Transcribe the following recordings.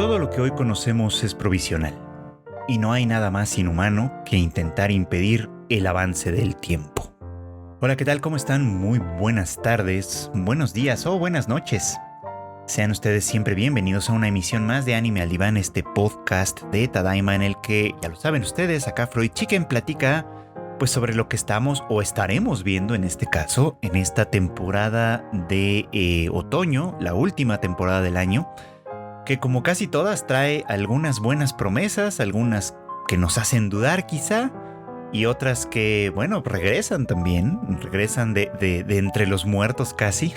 Todo lo que hoy conocemos es provisional, y no hay nada más inhumano que intentar impedir el avance del tiempo. Hola, ¿qué tal? ¿Cómo están? Muy buenas tardes, buenos días o buenas noches. Sean ustedes siempre bienvenidos a una emisión más de Anime al Diván, este podcast de Tadaima en el que, ya lo saben ustedes, acá Freud Chicken platica pues sobre lo que estamos o estaremos viendo en este caso, en esta temporada de otoño, la última temporada del año, que como casi todas trae algunas buenas promesas, algunas que nos hacen dudar quizá, y otras que, bueno, regresan también, regresan de entre los muertos casi,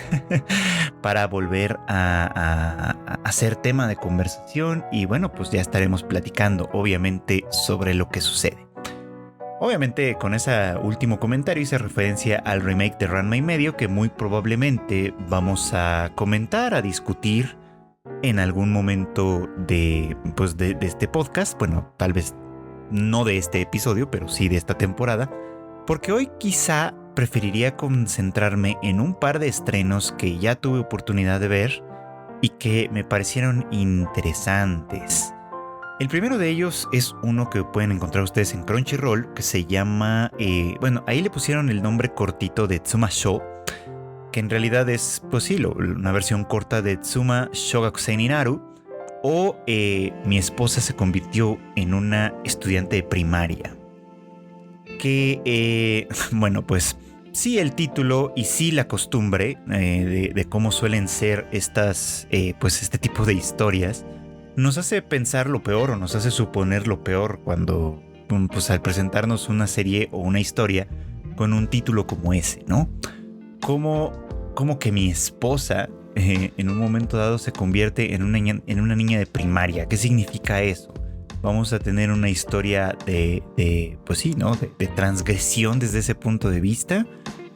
para volver a ser tema de conversación. Y bueno, pues ya estaremos platicando obviamente sobre lo que sucede. Obviamente con ese último comentario hice referencia al remake de Ranma y medio, que muy probablemente vamos a comentar, a discutir en algún momento de este podcast. Bueno, tal vez no de este episodio, pero sí de esta temporada, porque hoy quizá preferiría concentrarme en un par de estrenos que ya tuve oportunidad de ver y que me parecieron interesantes. El primero de ellos es uno que pueden encontrar ustedes en Crunchyroll, que se llama, ahí le pusieron el nombre cortito de Tsuma Sho, que en realidad es, pues sí, una versión corta de Tsuma Shogakusei ni Naru, o Mi esposa se convirtió en una estudiante de primaria. Que, bueno, pues sí el título y sí la costumbre de cómo suelen ser estas, pues este tipo de historias, nos hace pensar lo peor o nos hace suponer lo peor cuando, pues al presentarnos una serie o una historia con un título como ese, ¿no? Como que mi esposa en un momento dado se convierte en una niña de primaria. ¿Qué significa eso? Vamos a tener una historia pues sí, ¿no? De transgresión desde ese punto de vista,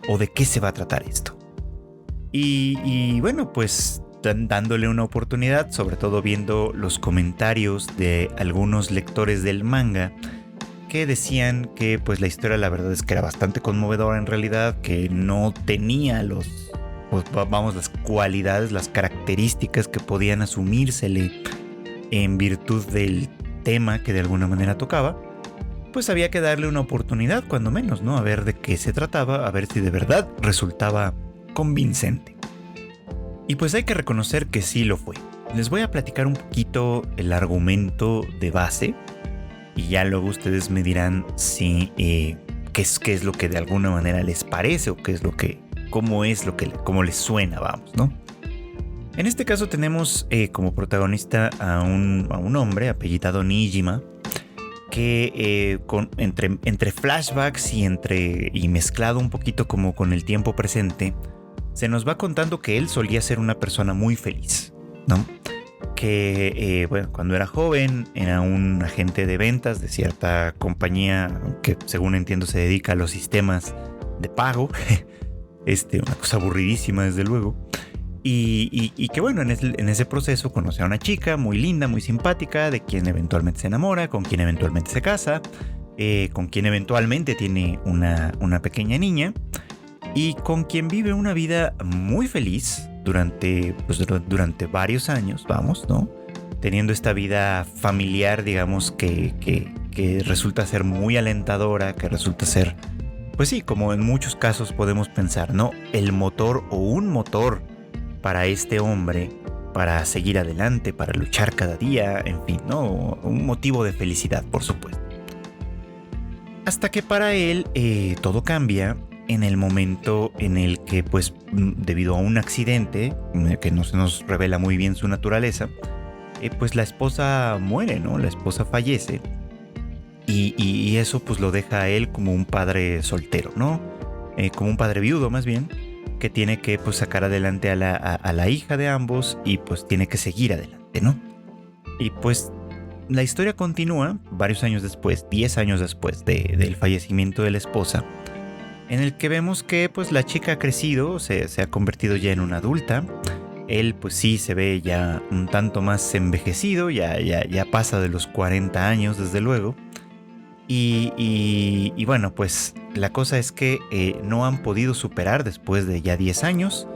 o de qué se va a tratar esto. Y bueno, pues dándole una oportunidad, sobre todo viendo los comentarios de algunos lectores del manga que decían que pues la historia la verdad es que era bastante conmovedora en realidad, que no tenía las cualidades, las características que podían asumírsele en virtud del tema que de alguna manera tocaba. Pues había que darle una oportunidad, cuando menos, ¿no? A ver de qué se trataba, a ver si de verdad resultaba convincente. Y pues hay que reconocer que sí lo fue. Les voy a platicar un poquito el argumento de base, y ya luego ustedes me dirán si qué es lo que de alguna manera les parece, o cómo les suena, vamos, ¿no? En este caso tenemos como protagonista a un hombre apellidado Nijima, que entre flashbacks y mezclado un poquito como con el tiempo presente, se nos va contando que él solía ser una persona muy feliz, ¿no? Que, cuando era joven era un agente de ventas de cierta compañía que, según entiendo, se dedica a los sistemas de pago. Una cosa aburridísima, desde luego. Y que, bueno, en ese proceso conoce a una chica muy linda, muy simpática, de quien eventualmente se enamora, con quien eventualmente se casa, con quien eventualmente tiene una pequeña niña, y con quien vive una vida muy feliz durante varios años, vamos, ¿no? Teniendo esta vida familiar, digamos, que resulta ser muy alentadora, que resulta ser, pues sí, como en muchos casos podemos pensar, ¿no? El motor o un motor para este hombre, para seguir adelante, para luchar cada día, en fin, ¿no? Un motivo de felicidad, por supuesto. Hasta que para él todo cambia en el momento en el que, pues, debido a un accidente que no se nos revela muy bien su naturaleza, pues la esposa muere, ¿no? La esposa fallece, y eso pues lo deja a él como un padre soltero, ¿no? Como un padre viudo, más bien, que tiene que, pues, sacar adelante a la hija de ambos, y pues tiene que seguir adelante, ¿no? Y pues la historia continúa varios años después, 10 años después del fallecimiento de la esposa, en el que vemos que, pues, la chica ha crecido, se ha convertido ya en una adulta. Él, pues sí, se ve ya un tanto más envejecido, ya pasa de los 40 años, desde luego. Y bueno, pues la cosa es que no han podido superar, después de ya 10 años,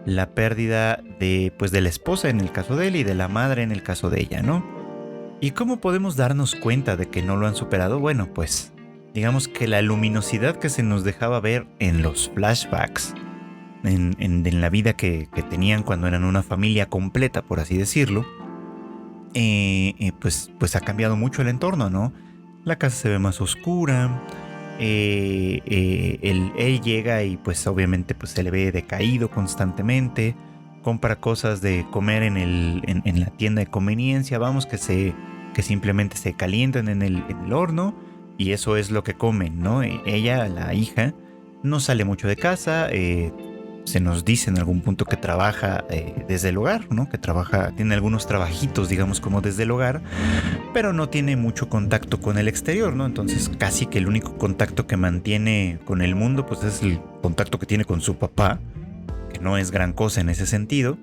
la pérdida de, pues, de la esposa en el caso de él y de la madre en el caso de ella, ¿no? ¿Y cómo podemos darnos cuenta de que no lo han superado? Bueno, pues digamos que la luminosidad que se nos dejaba ver en los flashbacks, en la vida que tenían cuando eran una familia completa, por así decirlo, pues ha cambiado mucho el entorno, ¿no? La casa se ve más oscura, él llega y pues obviamente pues se le ve decaído constantemente, compra cosas de comer en la tienda de conveniencia, vamos, que simplemente se calientan en el horno y eso es lo que comen, ¿no? Ella, la hija, no sale mucho de casa, se nos dice en algún punto que trabaja desde el hogar, ¿no? Que tiene algunos trabajitos, digamos, como desde el hogar, pero no tiene mucho contacto con el exterior, ¿no? Entonces casi que el único contacto que mantiene con el mundo, pues es el contacto que tiene con su papá, que no es gran cosa en ese sentido.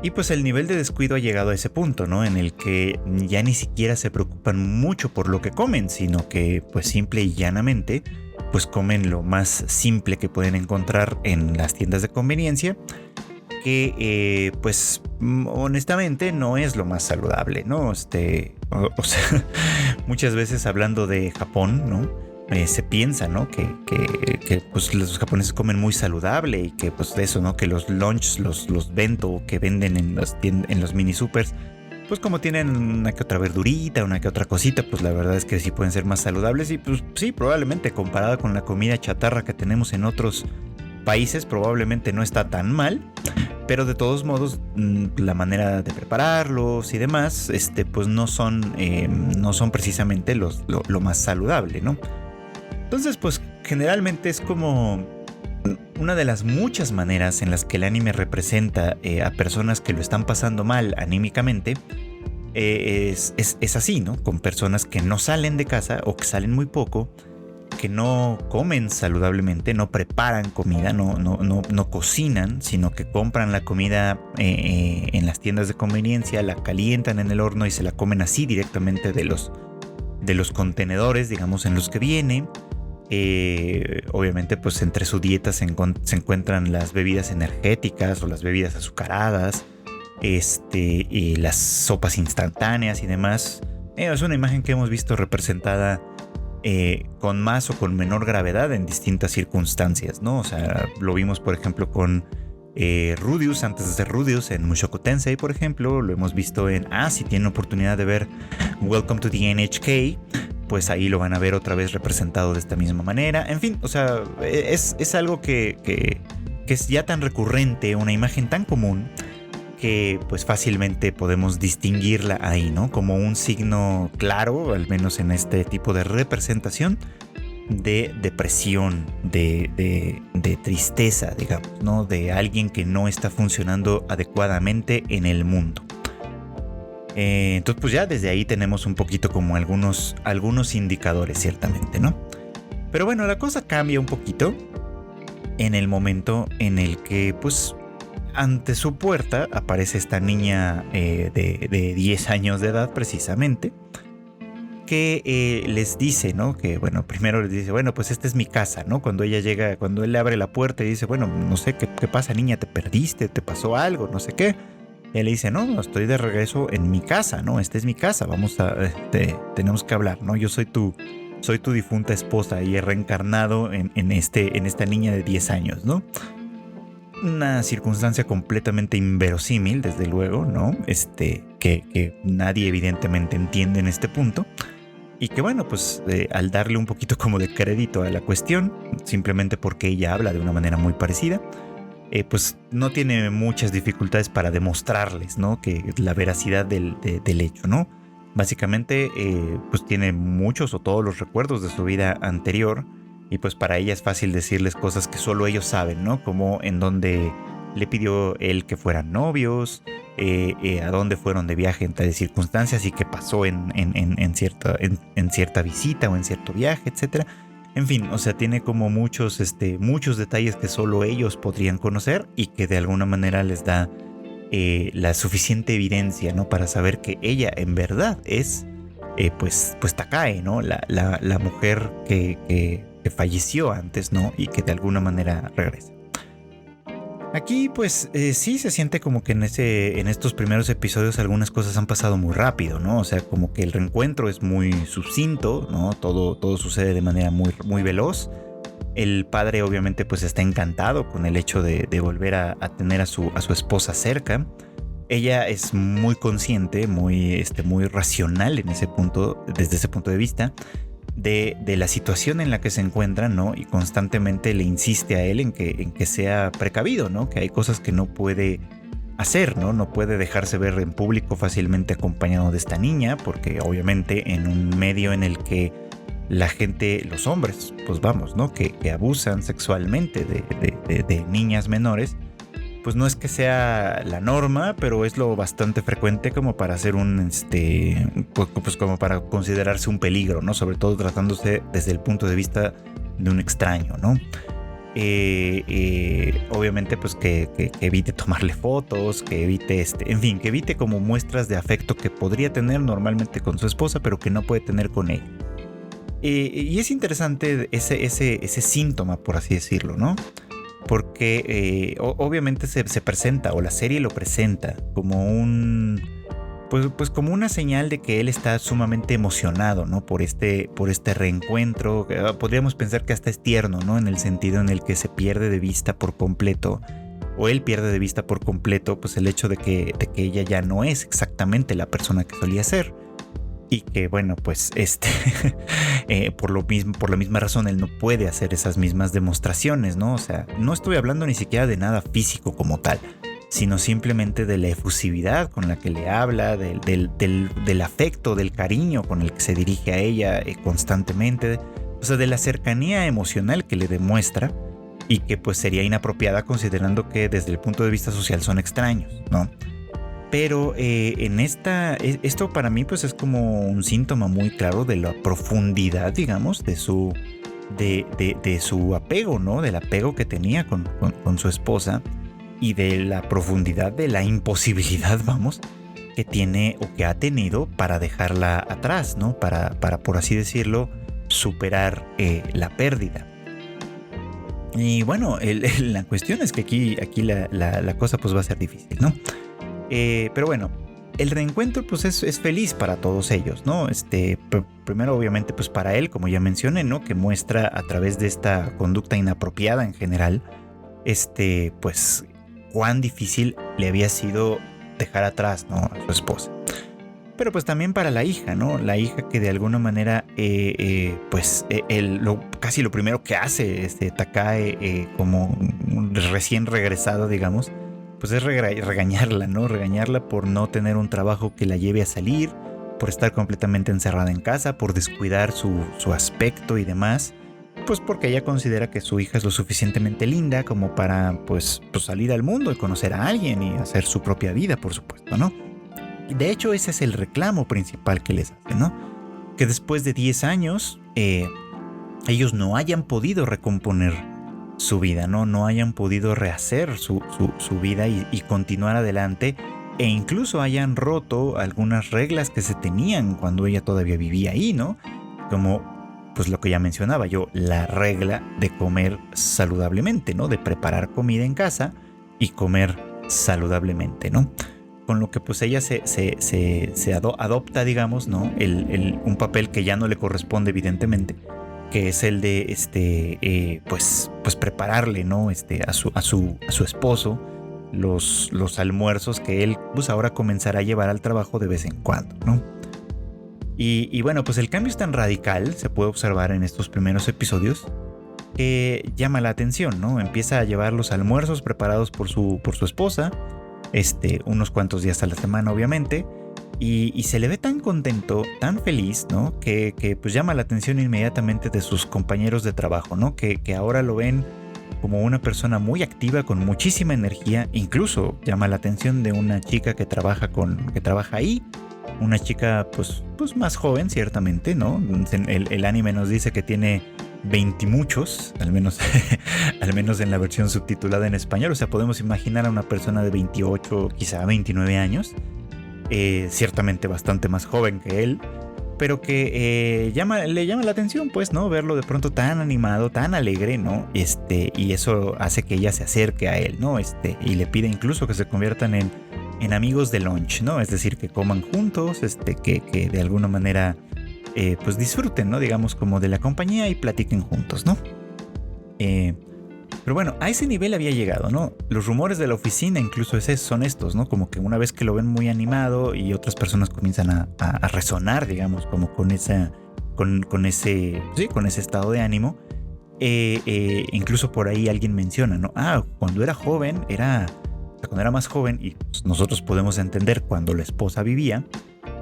Y pues el nivel de descuido ha llegado a ese punto, ¿no? En el que ya ni siquiera se preocupan mucho por lo que comen, sino que pues simple y llanamente pues comen lo más simple que pueden encontrar en las tiendas de conveniencia, que pues honestamente no es lo más saludable, ¿no? O sea, muchas veces hablando de Japón, ¿no? Se piensa, ¿no? Que pues los japoneses comen muy saludable y que pues eso, ¿no? Que los lunch, los bento que venden en los mini supers, pues como tienen una que otra verdurita, una que otra cosita, pues la verdad es que sí pueden ser más saludables y pues sí, probablemente comparada con la comida chatarra que tenemos en otros países, probablemente no está tan mal, pero de todos modos la manera de prepararlos y demás, pues no son precisamente lo más saludable, ¿no? Entonces, pues generalmente es como una de las muchas maneras en las que el anime representa a personas que lo están pasando mal anímicamente. Es así, ¿no? Con personas que no salen de casa o que salen muy poco, que no comen saludablemente, no preparan comida, no cocinan, sino que compran la comida en las tiendas de conveniencia, la calientan en el horno y se la comen así directamente de los contenedores, digamos, en los que viene. Obviamente pues entre su dieta se encuentran las bebidas energéticas o las bebidas azucaradas, y las sopas instantáneas y demás. Es una imagen que hemos visto representada con más o con menor gravedad en distintas circunstancias, ¿no? O sea, lo vimos por ejemplo con Rudeus, antes de ser Rudeus, en Mushoku Tensei, por ejemplo. Lo hemos visto si tienen oportunidad de ver Welcome to the NHK, pues ahí lo van a ver otra vez representado de esta misma manera. En fin, o sea, es algo que es ya tan recurrente, una imagen tan común, que pues fácilmente podemos distinguirla ahí, ¿no? Como un signo claro, al menos en este tipo de representación, de depresión, de tristeza, digamos, ¿no? De alguien que no está funcionando adecuadamente en el mundo. Entonces pues ya desde ahí tenemos un poquito como algunos indicadores, ciertamente, ¿no? Pero bueno, la cosa cambia un poquito en el momento en el que pues ante su puerta aparece esta niña de 10 años de edad precisamente, que les dice, ¿no? Que bueno, primero les dice, bueno, pues esta es mi casa, ¿no? Cuando ella llega, cuando él le abre la puerta y dice, bueno, no sé qué pasa, niña, te perdiste, te pasó algo, no sé qué. Él le dice, no, estoy de regreso en mi casa, ¿no? Esta es mi casa, tenemos que hablar, ¿no? Yo soy tu difunta esposa y he reencarnado en esta niña de 10 años, ¿no? Una circunstancia completamente inverosímil, desde luego, ¿no? Que nadie evidentemente entiende en este punto. Y que bueno, pues al darle un poquito como de crédito a la cuestión, simplemente porque ella habla de una manera muy parecida, pues no tiene muchas dificultades para demostrarles, ¿no? Que la veracidad del hecho, ¿no? Básicamente, pues tiene muchos o todos los recuerdos de su vida anterior, y pues para ella es fácil decirles cosas que solo ellos saben, ¿no? Como en dónde le pidió él que fueran novios, a dónde fueron de viaje en tales circunstancias y qué pasó en cierta visita o en cierto viaje, etcétera. En fin, o sea, tiene como muchos detalles que solo ellos podrían conocer y que de alguna manera les da la suficiente evidencia, ¿no? Para saber que ella en verdad es, pues Takae, ¿no? La mujer que falleció antes, ¿no? Y que de alguna manera regresa. Aquí pues sí se siente como que en estos primeros episodios algunas cosas han pasado muy rápido, ¿no? O sea, como que el reencuentro es muy sucinto, ¿no? Todo sucede de manera muy veloz. El padre obviamente pues está encantado con el hecho de volver a tener a su esposa cerca. Ella es muy consciente, muy racional en ese punto, desde ese punto de vista. De la situación en la que se encuentra, ¿no? Y constantemente le insiste a él en que sea precavido, ¿no? Que hay cosas que no puede hacer, ¿no? No puede dejarse ver en público fácilmente acompañado de esta niña, porque obviamente en un medio en el que la gente, los hombres, pues vamos, ¿no? Que abusan sexualmente de niñas menores, pues no es que sea la norma, pero es lo bastante frecuente como para hacer pues como para considerarse un peligro, ¿no? Sobre todo tratándose desde el punto de vista de un extraño, ¿no? Obviamente pues que evite tomarle fotos, que evite en fin, que evite como muestras de afecto que podría tener normalmente con su esposa, pero que no puede tener con ella. Y es interesante ese síntoma, por así decirlo, ¿no? Porque obviamente se presenta, o la serie lo presenta, como pues como una señal de que él está sumamente emocionado, ¿no? Por este reencuentro. Podríamos pensar que hasta es tierno, ¿no? En el sentido en el que se pierde de vista por completo, o él pierde de vista por completo, pues el hecho de que ella ya no es exactamente la persona que solía ser. Y que bueno, pues por la misma razón él no puede hacer esas mismas demostraciones, ¿no? O sea, no estoy hablando ni siquiera de nada físico como tal, sino simplemente de la efusividad con la que le habla, del afecto, del cariño con el que se dirige a ella constantemente, o sea, de la cercanía emocional que le demuestra, y que pues sería inapropiada considerando que desde el punto de vista social son extraños, ¿no? Pero esto para mí pues es como un síntoma muy claro de la profundidad, digamos, de su apego, ¿no? Del apego que tenía con su esposa, y de la profundidad de la imposibilidad, vamos, que tiene o que ha tenido para dejarla atrás, ¿no? Para por así decirlo, superar la pérdida. Y bueno, la cuestión es que aquí la cosa pues va a ser difícil, ¿no? Pero bueno, el reencuentro pues es feliz para todos ellos, ¿no? Primero obviamente pues para él, como ya mencioné, ¿no? Que muestra a través de esta conducta inapropiada en general, pues cuán difícil le había sido dejar atrás, ¿no? A su esposa. Pero pues también para la hija, ¿no? La hija que de alguna manera, casi lo primero que hace Takae, como recién regresado, digamos, pues es regañarla, ¿no? Regañarla por no tener un trabajo que la lleve a salir, por estar completamente encerrada en casa, por descuidar su aspecto y demás, pues porque ella considera que su hija es lo suficientemente linda como para pues salir al mundo y conocer a alguien y hacer su propia vida, por supuesto, ¿no? De hecho, ese es el reclamo principal que les hace, ¿no? Que después de 10 años, ellos no hayan podido recomponer su vida, no hayan podido rehacer su vida y continuar adelante, e incluso hayan roto algunas reglas que se tenían cuando ella todavía vivía ahí, ¿no? Como pues lo que ya mencionaba yo, la regla de comer saludablemente, ¿no? De preparar comida en casa y comer saludablemente, ¿no? Con lo que pues ella adopta, digamos, ¿no? Un papel que ya no le corresponde, evidentemente, que es el de pues prepararle, ¿no? A su esposo los almuerzos que él pues ahora comenzará a llevar al trabajo de vez en cuando, ¿no? Y bueno, pues el cambio es tan radical, se puede observar en estos primeros episodios, que llama la atención, ¿no? Empieza a llevar los almuerzos preparados por su esposa, unos cuantos días a la semana, obviamente, y se le ve tan contento, tan feliz, ¿no? Que pues llama la atención inmediatamente de sus compañeros de trabajo, ¿no? Que ahora lo ven como una persona muy activa, con muchísima energía. Incluso llama la atención de una chica que trabaja ahí, una chica pues más joven, ciertamente, ¿no? El anime nos dice que tiene 20 muchos, al menos en la versión subtitulada en español. O sea, podemos imaginar a una persona de 28, quizá 29 años, ciertamente bastante más joven que él, pero que le llama la atención, pues, ¿no? Verlo de pronto tan animado, tan alegre, ¿no? Y eso hace que ella se acerque a él, ¿no? Y le pide incluso que se conviertan en amigos de lunch, ¿no? Es decir, que coman juntos, que de alguna manera, pues disfruten, ¿no? Digamos, como de la compañía y platiquen juntos, ¿no? Pero bueno, a ese nivel había llegado, ¿no? Los rumores de la oficina incluso son estos, ¿no? Como que una vez que lo ven muy animado y otras personas comienzan a resonar, digamos, como con ese estado de ánimo, incluso por ahí alguien menciona, ¿no? Cuando era joven, cuando era más joven, y pues nosotros podemos entender cuando la esposa vivía,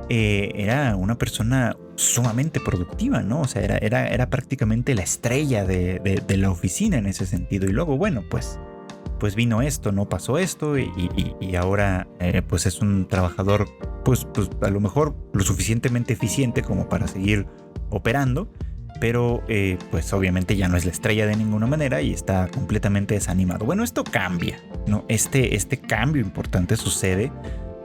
era una persona sumamente productiva, ¿no? O sea, era prácticamente la estrella de la oficina en ese sentido. Y luego, bueno, pues vino esto, no pasó esto y ahora pues es un trabajador pues a lo mejor lo suficientemente eficiente como para seguir operando, pero pues obviamente ya no es la estrella de ninguna manera y está completamente desanimado. Bueno, esto cambia, ¿no? Este cambio importante sucede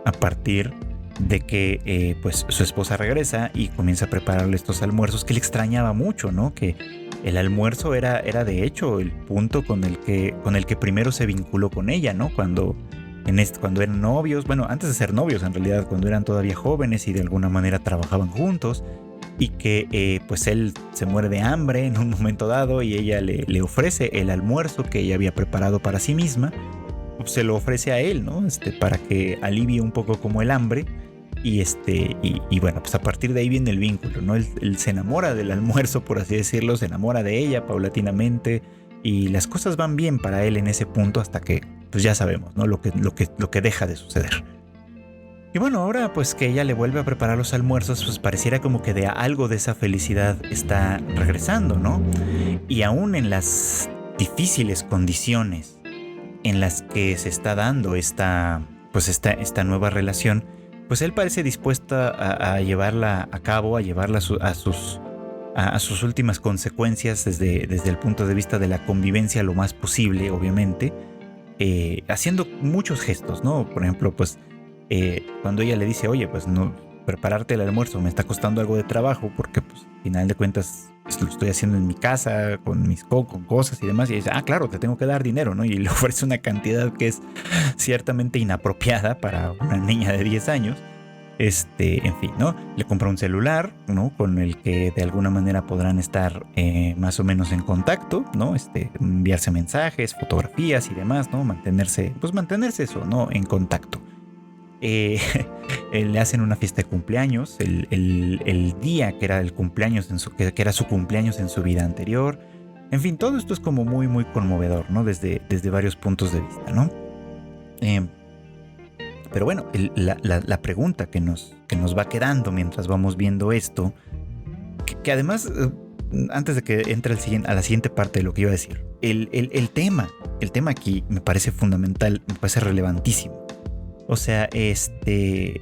a partir de que pues su esposa regresa y comienza a prepararle estos almuerzos que le extrañaba mucho, ¿no? Que el almuerzo era de hecho el punto con el que primero se vinculó con ella, ¿no? Cuando eran novios, bueno, antes de ser novios en realidad, cuando eran todavía jóvenes y de alguna manera trabajaban juntos, y que pues él se muere de hambre en un momento dado y ella le ofrece el almuerzo que ella había preparado para sí misma, se lo ofrece a él, ¿no? Para que alivie un poco como el hambre. Y bueno, pues a partir de ahí viene el vínculo, ¿no? Él se enamora del almuerzo, por así decirlo, se enamora de ella paulatinamente y las cosas van bien para él en ese punto hasta que, pues ya sabemos, ¿no? Lo que deja de suceder. Y bueno, ahora pues que ella le vuelve a preparar los almuerzos, pues pareciera como que de algo de esa felicidad está regresando, ¿no? Y aún en las difíciles condiciones en las que se está dando esta nueva relación, pues él parece dispuesto a llevarla a cabo, a llevarla a sus últimas consecuencias desde el punto de vista de la convivencia lo más posible, obviamente, haciendo muchos gestos, ¿no? Por ejemplo, pues cuando ella le dice, oye, pues no, prepararte el almuerzo me está costando algo de trabajo porque pues al final de cuentas pues, lo estoy haciendo en mi casa con con cosas y demás, y dice, claro, te tengo que dar dinero, ¿no? Y le ofrece una cantidad que es ciertamente inapropiada para una niña de 10 años. En fin, ¿no? Le compra un celular, ¿no? Con el que de alguna manera podrán estar más o menos en contacto, ¿no? Enviarse mensajes, fotografías y demás, ¿no? Mantenerse eso, ¿no? En contacto. Le hacen una fiesta de cumpleaños el día que era el cumpleaños que era su cumpleaños en su vida anterior. En fin, todo esto es como muy muy conmovedor, ¿no? Desde varios puntos de vista, ¿no? Pero bueno, la pregunta que nos va quedando mientras vamos viendo esto, que además, antes de que entre a la siguiente parte de lo que iba a decir, el tema aquí me parece fundamental, me parece relevantísimo. O sea, el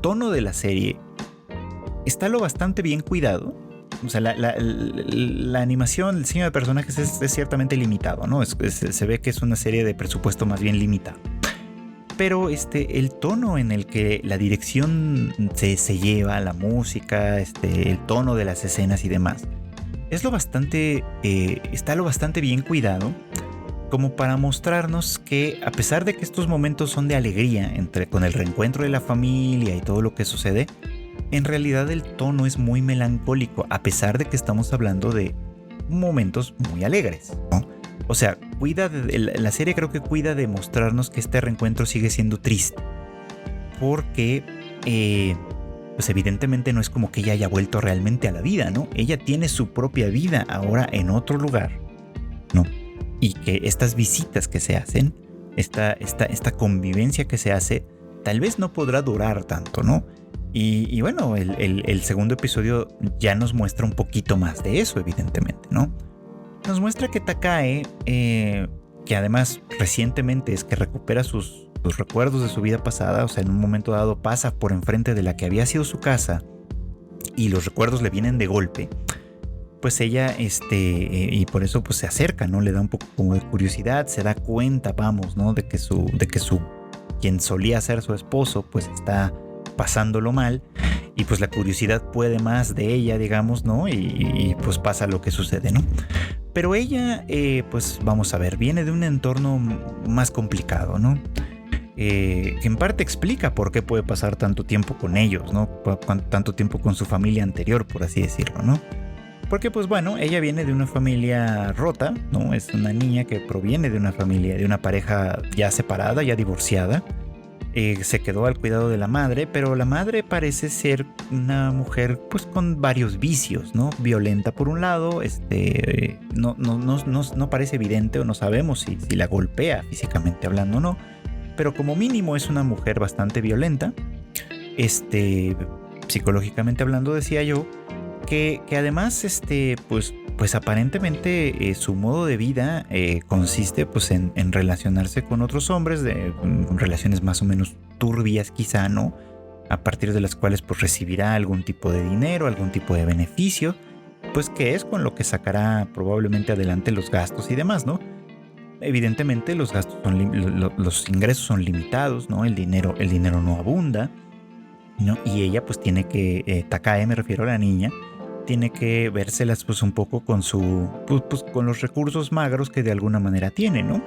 tono de la serie está lo bastante bien cuidado. O sea, la animación, el diseño de personajes es ciertamente limitado, ¿no? Se ve que es una serie de presupuesto más bien limitado. Pero el tono en el que la dirección se lleva, la música, el tono de las escenas y demás, está lo bastante bien cuidado, como para mostrarnos que a pesar de que estos momentos son de alegría con el reencuentro de la familia y todo lo que sucede, en realidad el tono es muy melancólico, a pesar de que estamos hablando de momentos muy alegres, ¿no? O sea, la serie creo que cuida de mostrarnos que este reencuentro sigue siendo triste, porque pues evidentemente no es como que ella haya vuelto realmente a la vida, ¿no? Ella tiene su propia vida ahora en otro lugar, ¿no? Y que estas visitas que se hacen, esta convivencia que se hace, tal vez no podrá durar tanto, ¿no? Y bueno, el segundo episodio ya nos muestra un poquito más de eso, evidentemente, ¿no? Nos muestra que Takae, que además recientemente es que recupera sus recuerdos de su vida pasada, o sea, en un momento dado pasa por enfrente de la que había sido su casa y los recuerdos le vienen de golpe. Pues ella, y por eso pues se acerca, ¿no? Le da un poco como de curiosidad, se da cuenta, vamos, ¿no? De que quien solía ser su esposo, pues está pasándolo mal. y pues la curiosidad puede más de ella, digamos, ¿no? Y pues pasa lo que sucede, ¿no? Pero ella, pues vamos a ver, viene de un entorno más complicado, ¿no? Que en parte explica por qué puede pasar tanto tiempo con ellos, ¿no? Tanto tiempo con su familia anterior, por así decirlo, ¿no? Porque pues bueno, ella viene de una familia rota, ¿no? Es una niña que proviene de una familia, de una pareja ya separada, ya divorciada. Se quedó al cuidado de la madre, pero la madre parece ser una mujer pues con varios vicios, ¿no? Violenta por un lado, no parece evidente o no sabemos si la golpea físicamente hablando o no, pero como mínimo es una mujer bastante violenta, psicológicamente hablando decía yo, que además pues aparentemente su modo de vida consiste pues en relacionarse con otros hombres, con relaciones más o menos turbias quizá, ¿no? A partir de las cuales pues recibirá algún tipo de dinero, algún tipo de beneficio, pues que es con lo que sacará probablemente adelante los gastos y demás, ¿no? Evidentemente los gastos los ingresos son limitados, ¿no? El dinero no abunda, ¿no? Y ella pues tiene que, Takae me refiero a la niña, tiene que vérselas pues un poco con pues con los recursos magros que de alguna manera tiene, ¿no?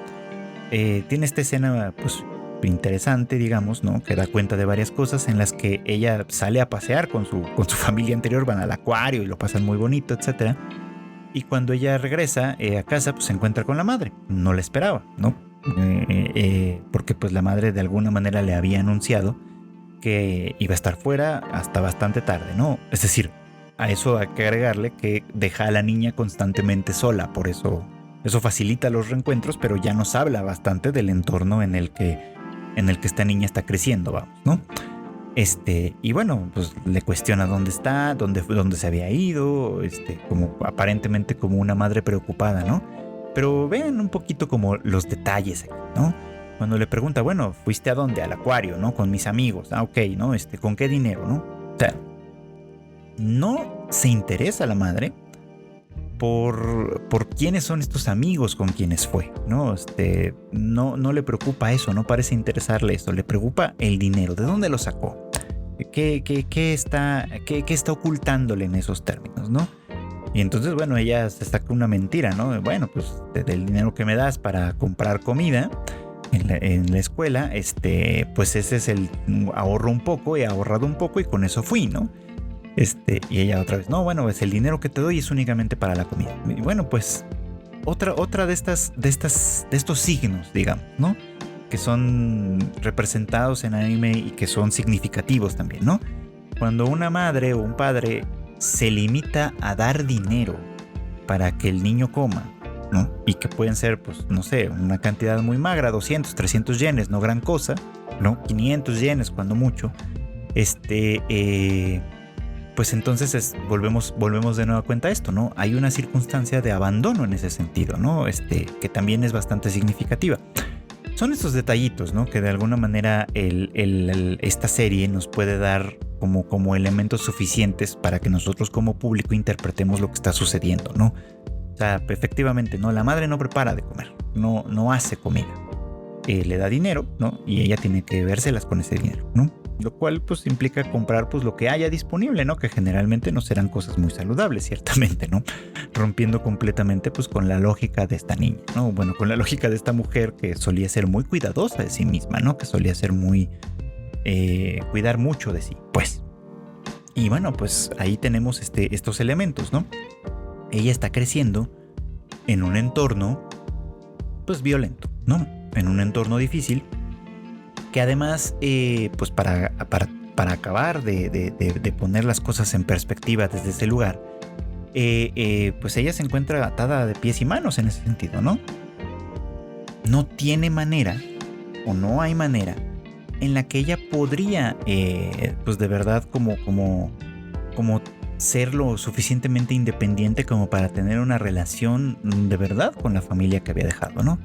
Tiene esta escena pues interesante, digamos, ¿no? Que da cuenta de varias cosas en las que ella sale a pasear con su familia anterior, van al acuario y lo pasan muy bonito, etcétera. Y cuando ella regresa a casa, pues se encuentra con la madre. No la esperaba, ¿no? Porque pues la madre de alguna manera le había anunciado que iba a estar fuera hasta bastante tarde, ¿no? Es decir, a eso hay que agregarle que deja a la niña constantemente sola, por eso facilita los reencuentros, pero ya nos habla bastante del entorno en el que esta niña está creciendo, vamos, ¿no? Y bueno, pues le cuestiona dónde está, dónde se había ido, como aparentemente como una madre preocupada, ¿no? Pero vean un poquito como los detalles aquí, ¿no? Cuando le pregunta, bueno, ¿fuiste a dónde? Al acuario, ¿no? Con mis amigos. Ah, ok, ¿no? ¿Con qué dinero, no? O sea, no se interesa la madre por quiénes son estos amigos con quienes fue, ¿no? No le preocupa eso, no parece interesarle eso, le preocupa el dinero, ¿de dónde lo sacó? ¿Qué está ocultándole en esos términos, ¿no? Y entonces, bueno, ella se saca una mentira, ¿no? Bueno, pues del dinero que me das para comprar comida en la escuela, pues ese es el ahorro un poco, he ahorrado un poco y con eso fui, ¿no? Y ella otra vez, no, bueno, pues el dinero que te doy es únicamente para la comida. Y bueno, pues otra de estos signos, digamos, ¿no? Que son representados en anime y que son significativos también, ¿no? Cuando una madre o un padre se limita a dar dinero para que el niño coma, ¿no? Y que pueden ser, pues, no sé, una cantidad muy magra, 200, 300 yenes, no gran cosa, ¿no? 500 yenes cuando mucho, pues entonces volvemos de nueva cuenta a esto, ¿no? Hay una circunstancia de abandono en ese sentido, ¿no? Que también es bastante significativa. Son estos detallitos, ¿no? Que de alguna manera esta serie nos puede dar como elementos suficientes para que nosotros como público interpretemos lo que está sucediendo, ¿no? O sea, efectivamente, ¿no? La madre no prepara de comer, no hace comida. Le da dinero, ¿no? Y ella tiene que vérselas con ese dinero, ¿no? Lo cual pues implica comprar pues lo que haya disponible, ¿no? Que generalmente no serán cosas muy saludables, ciertamente, ¿no? Rompiendo completamente pues con la lógica de esta niña, ¿no? Bueno, con la lógica de esta mujer que solía ser muy cuidadosa de sí misma, ¿no? Que solía ser muy... cuidar mucho de sí, pues. Y bueno, pues ahí tenemos estos elementos, ¿no? Ella está creciendo en un entorno pues violento, ¿no? En un entorno difícil que además, pues para acabar de poner las cosas en perspectiva desde ese lugar, pues ella se encuentra atada de pies y manos en ese sentido, ¿no? No tiene manera, o no hay manera, en la que ella podría, pues de verdad, como ser lo suficientemente independiente como para tener una relación de verdad con la familia que había dejado, ¿no?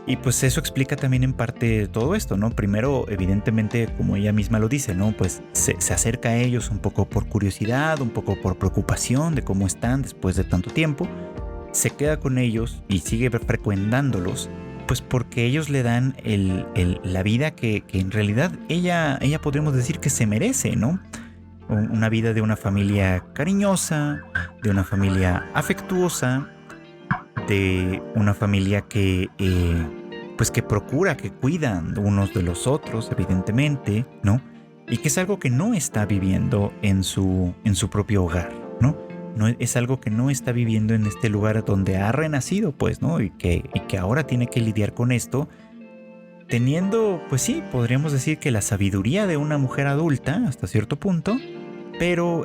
Y pues eso explica también en parte todo esto, ¿no? Primero, evidentemente, como ella misma lo dice, ¿no? Pues se acerca a ellos un poco por curiosidad, un poco por preocupación de cómo están después de tanto tiempo. Se queda con ellos y sigue frecuentándolos, pues porque ellos le dan la vida que en realidad ella podríamos decir que se merece, ¿no? una vida de una familia cariñosa, de una familia afectuosa, de una familia que pues que procura, que cuidan unos de los otros, evidentemente, ¿no? Y que es algo que no está viviendo en su propio hogar, ¿no? No es algo que no está viviendo en este lugar donde ha renacido, pues, ¿no? Y que ahora tiene que lidiar con esto, teniendo, pues sí, podríamos decir que la sabiduría de una mujer adulta hasta cierto punto, pero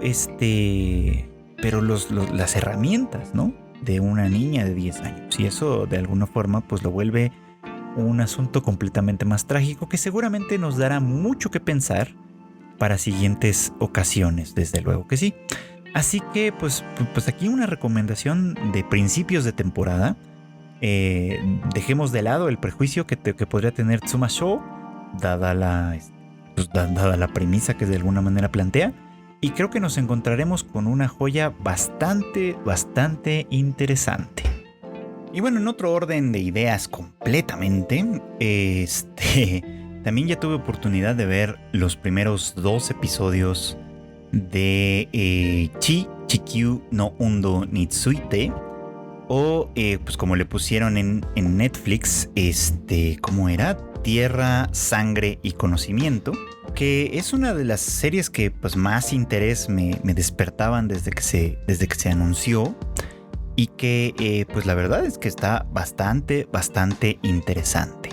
las herramientas, ¿no? De una niña de 10 años. Y eso de alguna forma pues lo vuelve un asunto completamente más trágico que seguramente nos dará mucho que pensar para siguientes ocasiones, desde luego que sí. Así que pues aquí una recomendación de principios de temporada. Dejemos de lado el prejuicio que podría tener Tsuma Show, dada la premisa que de alguna manera plantea. Y creo que nos encontraremos con una joya bastante interesante. Y bueno, en otro orden de ideas completamente, también ya tuve oportunidad de ver los primeros 2 episodios de Chikyu no Undo Nitsuite, o pues como le pusieron en Netflix, ¿cómo era? Tierra, Sangre y Conocimiento, que es una de las series que pues más interés me despertaban desde que se anunció, y que pues la verdad es que está bastante interesante.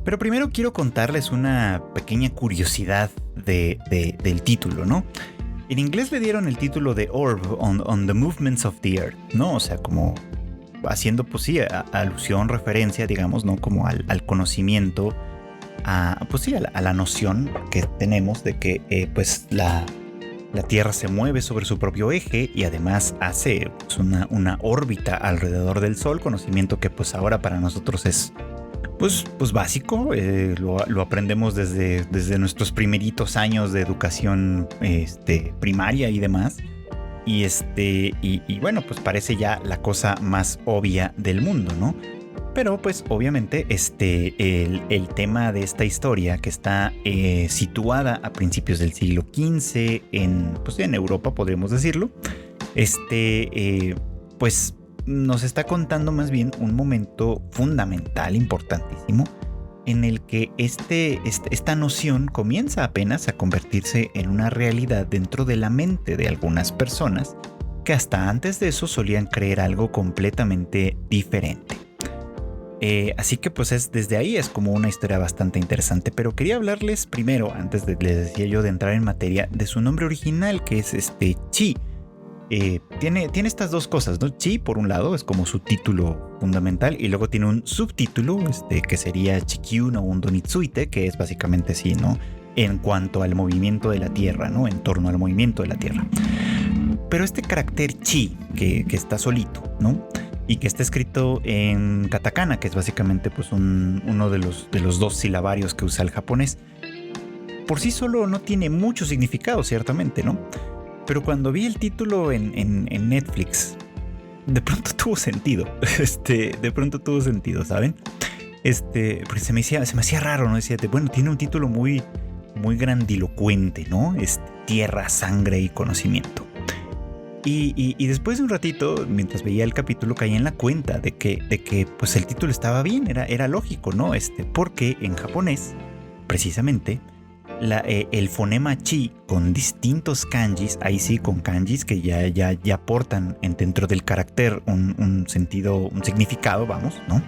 Pero primero quiero contarles una pequeña curiosidad del título, ¿no? En inglés le dieron el título de Orb on the Movements of the Earth, ¿no? O sea, como haciendo, pues sí, alusión, referencia, digamos, ¿no? Como al conocimiento, pues sí, a la noción que tenemos de que pues la Tierra se mueve sobre su propio eje y además hace pues, una órbita alrededor del Sol, conocimiento que pues ahora para nosotros es pues básico, lo aprendemos desde nuestros primeritos años de educación primaria y demás. Y bueno, pues parece ya la cosa más obvia del mundo, ¿no? Pero pues obviamente el tema de esta historia, que está situada a principios del siglo XV en Europa, podríamos decirlo, pues nos está contando más bien un momento fundamental, importantísimo, en el que esta noción comienza apenas a convertirse en una realidad dentro de la mente de algunas personas que hasta antes de eso solían creer algo completamente diferente. Así que pues desde ahí es como una historia bastante interesante, pero quería hablarles primero, antes les decía yo de entrar en materia, de su nombre original, que es Chi. Tiene estas dos cosas, ¿no? Chi, por un lado, es como su título fundamental, y luego tiene un subtítulo, que sería Chikyu no Undo Nitsuite, que es básicamente así, ¿no? En cuanto al movimiento de la Tierra, ¿no? En torno al movimiento de la Tierra. Pero este carácter Chi, que está solito, ¿no? Y que está escrito en katakana, que es básicamente pues uno de los 2 silabarios que usa el japonés, por sí solo no tiene mucho significado, ciertamente, ¿no? Pero cuando vi el título en Netflix, de pronto tuvo sentido. De pronto tuvo sentido, ¿saben? Porque se me hacía raro, ¿no? Decía, bueno, tiene un título muy grandilocuente, ¿no? Tierra, Sangre y Conocimiento. Y después de un ratito, mientras veía el capítulo, caí en la cuenta de que pues el título estaba bien, era lógico, ¿no? Porque en japonés, precisamente, el fonema chi con distintos kanjis, ahí sí con kanjis que ya aportan dentro del carácter un sentido, un significado, vamos, ¿no?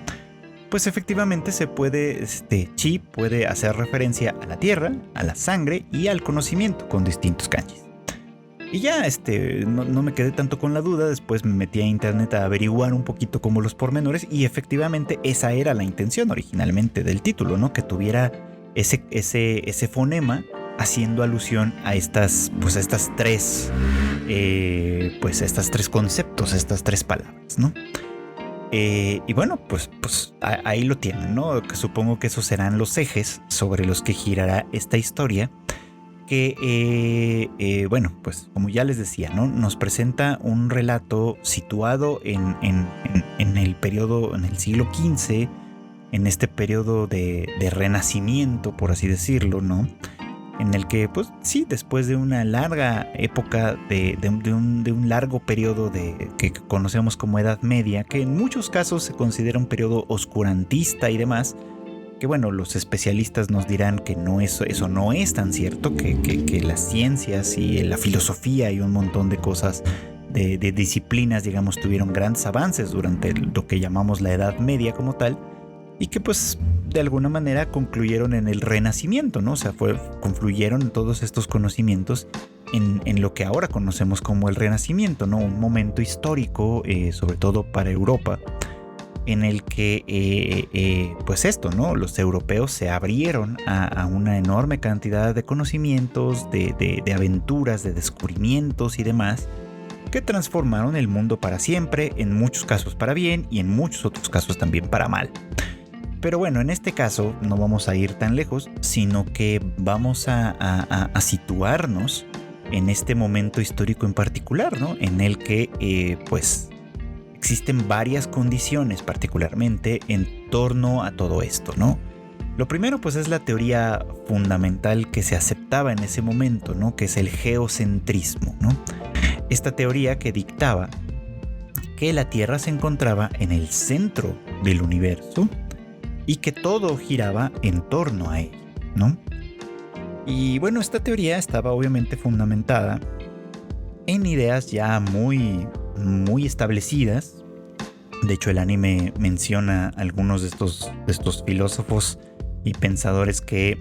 Pues efectivamente se puede, chi puede hacer referencia a la tierra, a la sangre y al conocimiento con distintos kanjis. Y ya no me quedé tanto con la duda, después me metí a internet a averiguar un poquito como los pormenores, y efectivamente esa era la intención originalmente del título, ¿no? Que tuviera ese fonema haciendo alusión a estas tres conceptos, estas 3 palabras, ¿no? Y bueno, pues ahí lo tienen, ¿no? Que supongo que esos serán los ejes sobre los que girará esta historia, que bueno, pues como ya les decía, ¿no? Nos presenta un relato situado en el periodo, en el siglo XV, en este periodo de renacimiento, por así decirlo, ¿no? en el que, pues sí, después de una larga época, de un largo periodo que conocemos como Edad Media, que en muchos casos se considera un periodo oscurantista y demás, que bueno, los especialistas nos dirán que eso no es tan cierto, que las ciencias y la filosofía y un montón de cosas, de disciplinas, digamos, tuvieron grandes avances durante lo que llamamos la Edad Media como tal, y que pues de alguna manera concluyeron en el Renacimiento, ¿no? O sea, confluyeron todos estos conocimientos en lo que ahora conocemos como el Renacimiento, ¿no? Un momento histórico, sobre todo para Europa, en el que, pues esto, ¿no? Los europeos se abrieron a una enorme cantidad de conocimientos, de aventuras, de descubrimientos y demás, que transformaron el mundo para siempre, en muchos casos para bien y en muchos otros casos también para mal. Pero bueno, en este caso no vamos a ir tan lejos, sino que vamos a situarnos en este momento histórico en particular, ¿no? En el que, pues, existen varias condiciones particularmente en torno a todo esto, ¿no? Lo primero, pues, es la teoría fundamental que se aceptaba en ese momento, ¿no? Que es el geocentrismo, ¿no? Esta teoría que dictaba que la Tierra se encontraba en el centro del universo y que todo giraba en torno a él, ¿no? Y bueno, esta teoría estaba obviamente fundamentada en ideas ya muy establecidas. De hecho, el anime menciona algunos de estos filósofos y pensadores que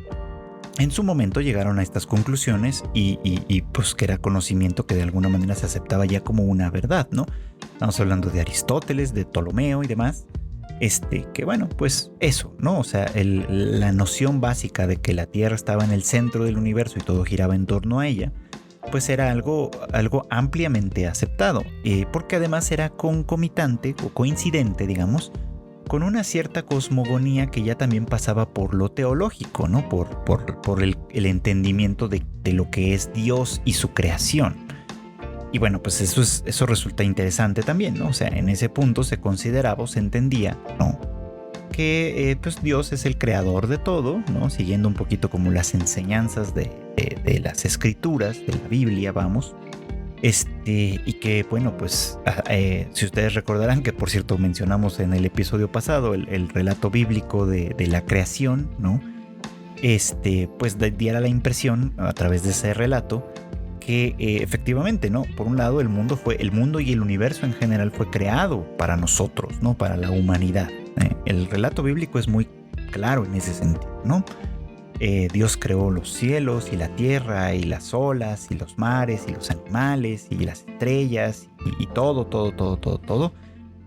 en su momento llegaron a estas conclusiones y pues que era conocimiento que de alguna manera se aceptaba ya como una verdad, ¿no? Estamos hablando de Aristóteles, de Ptolomeo y demás. Que bueno, pues eso, ¿no? O sea, la noción básica de que la Tierra estaba en el centro del universo y todo giraba en torno a ella, pues era algo ampliamente aceptado, porque además era concomitante o coincidente, digamos, con una cierta cosmogonía que ya también pasaba por lo teológico, ¿no? Por el entendimiento de lo que es Dios y su creación. Y bueno, pues eso resulta interesante también, ¿no? O sea, en ese punto se consideraba o se entendía, ¿no? Que pues Dios es el creador de todo, ¿no? Siguiendo un poquito como las enseñanzas de las escrituras, de la Biblia, vamos. Y que, bueno, pues si ustedes recordarán que, por cierto, mencionamos en el episodio pasado el relato bíblico de la creación, ¿no? Pues diera la impresión, a través de ese relato, que efectivamente, ¿no? Por un lado, el mundo y el universo en general fue creado para nosotros, ¿no? Para la humanidad. El relato bíblico es muy claro en ese sentido, ¿no? Dios creó los cielos y la tierra y las olas y los mares y los animales y las estrellas y todo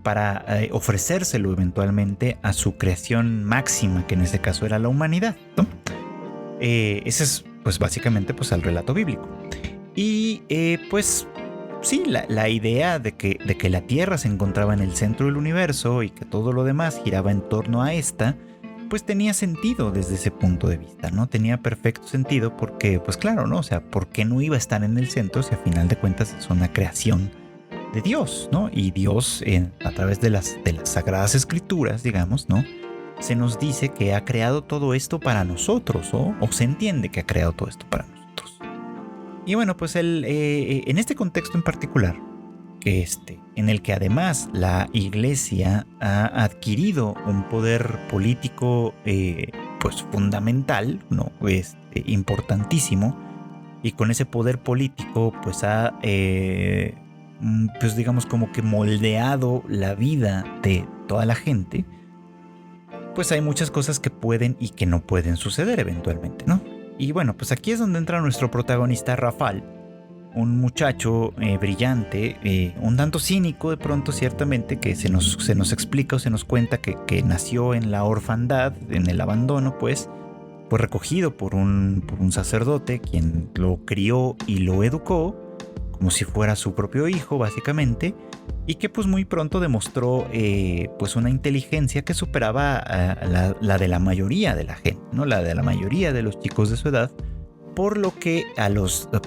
para ofrecérselo eventualmente a su creación máxima, que en este caso era la humanidad, ¿no? Ese es, pues, básicamente, pues, el relato bíblico. Y pues sí, la idea de que la Tierra se encontraba en el centro del universo y que todo lo demás giraba en torno a esta, pues tenía sentido desde ese punto de vista, ¿no? Tenía perfecto sentido porque, pues claro, ¿no? O sea, ¿por qué no iba a estar en el centro si a final de cuentas es una creación de Dios, ¿no? Y Dios, a través de las Sagradas Escrituras, digamos, ¿no? Se nos dice que ha creado todo esto para nosotros, o se entiende que ha creado todo esto para nosotros. Y bueno, pues en este contexto en particular, en el que además la Iglesia ha adquirido un poder político pues fundamental, ¿no? Importantísimo, y con ese poder político pues ha pues digamos como que moldeado la vida de toda la gente, pues hay muchas cosas que pueden y que no pueden suceder eventualmente, ¿no? Y bueno, pues aquí es donde entra nuestro protagonista Rafal, un muchacho brillante, un tanto cínico de pronto ciertamente, que se nos explica o se nos cuenta que nació en la orfandad, en el abandono, pues fue recogido por un sacerdote quien lo crió y lo educó como si fuera su propio hijo básicamente, y que pues muy pronto demostró pues una inteligencia que superaba la de la mayoría de la gente, ¿no? La de la mayoría de los chicos de su edad, por lo que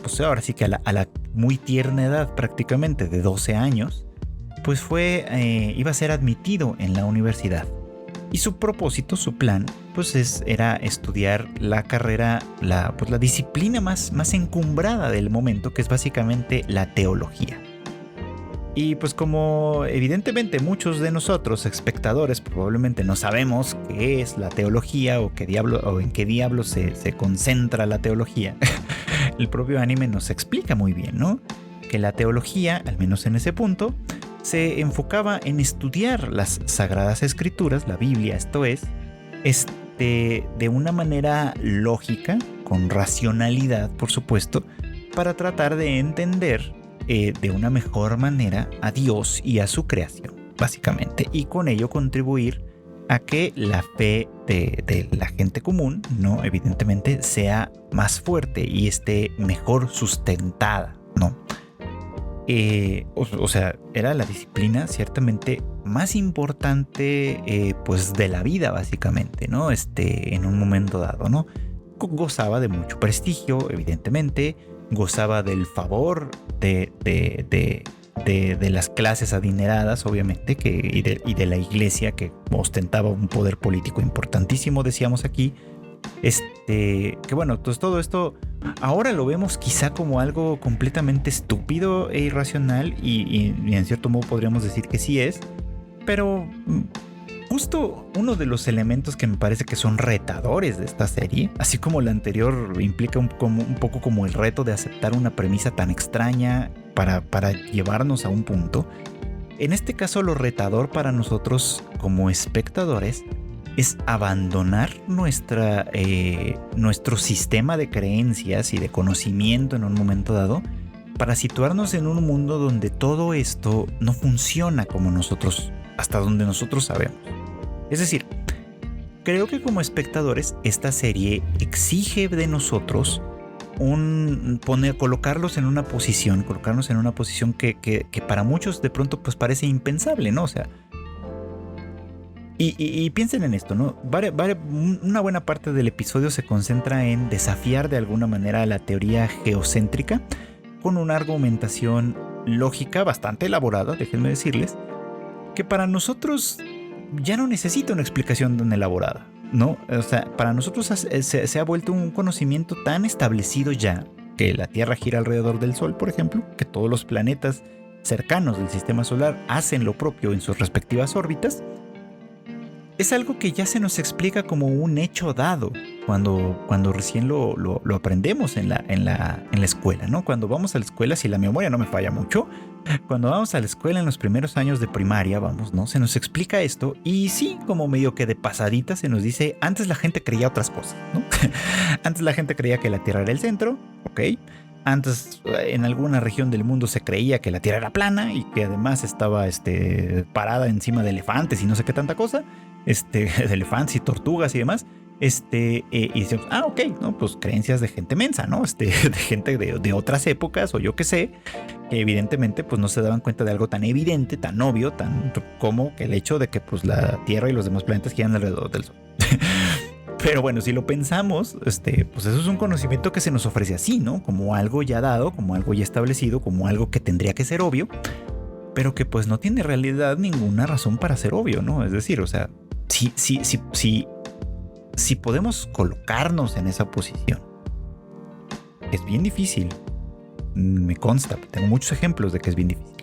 pues ahora sí que a la muy tierna edad, prácticamente de 12 años, pues iba a ser admitido en la universidad. Y su propósito, su plan, pues era estudiar la carrera, la disciplina más encumbrada del momento, que es básicamente la teología. Y pues como evidentemente muchos de nosotros, espectadores, probablemente no sabemos qué es la teología o en qué diablo se concentra la teología, el propio anime nos explica muy bien, ¿no? Que la teología, al menos en ese punto, se enfocaba en estudiar las sagradas escrituras, la Biblia, esto es, de una manera lógica, con racionalidad, por supuesto, para tratar de entender de una mejor manera a Dios y a su creación, básicamente, y con ello contribuir a que la fe de la gente común, no, evidentemente, sea más fuerte y esté mejor sustentada, ¿no? O sea, era la disciplina ciertamente más importante pues de la vida, básicamente, ¿no? En un momento dado, ¿no? Gozaba de mucho prestigio, evidentemente, gozaba del favor de las clases adineradas, obviamente, y de la iglesia, que ostentaba un poder político importantísimo, decíamos aquí. Que bueno, pues todo esto ahora lo vemos quizá como algo completamente estúpido e irracional, y en cierto modo podríamos decir que sí es, pero justo uno de los elementos que me parece que son retadores de esta serie, así como la anterior implica un poco como el reto de aceptar una premisa tan extraña para llevarnos a un punto, en este caso lo retador para nosotros como espectadores es abandonar nuestro sistema de creencias y de conocimiento en un momento dado para situarnos en un mundo donde todo esto no funciona como nosotros, hasta donde nosotros sabemos. Es decir, creo que como espectadores esta serie exige de nosotros colocarnos en una posición que para muchos de pronto pues parece impensable, ¿no? O sea, y piensen en esto, ¿no? Una buena parte del episodio se concentra en desafiar de alguna manera la teoría geocéntrica con una argumentación lógica bastante elaborada, déjenme decirles, que para nosotros ya no necesita una explicación tan elaborada, ¿no? O sea, para nosotros se ha vuelto un conocimiento tan establecido ya, que la Tierra gira alrededor del Sol, por ejemplo, que todos los planetas cercanos del sistema solar hacen lo propio en sus respectivas órbitas. Es algo que ya se nos explica como un hecho dado cuando recién lo aprendemos en la escuela, ¿no? Cuando vamos a la escuela, si la memoria no me falla mucho, cuando vamos a la escuela en los primeros años de primaria, ¿no? Se nos explica esto y sí, como medio que de pasadita se nos dice, antes la gente creía otras cosas, ¿no? Antes la gente creía que la Tierra era el centro, ¿ok? Antes en alguna región del mundo se creía que la Tierra era plana y que además estaba parada encima de elefantes y no sé qué tanta cosa, de elefantes y tortugas y demás. Y decimos, ok, no, pues creencias de gente mensa, ¿no? De gente de otras épocas o yo qué sé, que evidentemente pues no se daban cuenta de algo tan evidente, tan obvio, tan como que el hecho de que pues la Tierra y los demás planetas giran alrededor del Sol. Pero bueno, si lo pensamos, pues eso es un conocimiento que se nos ofrece así, ¿no? Como algo ya dado, como algo ya establecido, como algo que tendría que ser obvio, pero que pues no tiene en realidad ninguna razón para ser obvio, ¿no? Es decir, o sea, si podemos colocarnos en esa posición, es bien difícil. Me consta, tengo muchos ejemplos de que es bien difícil.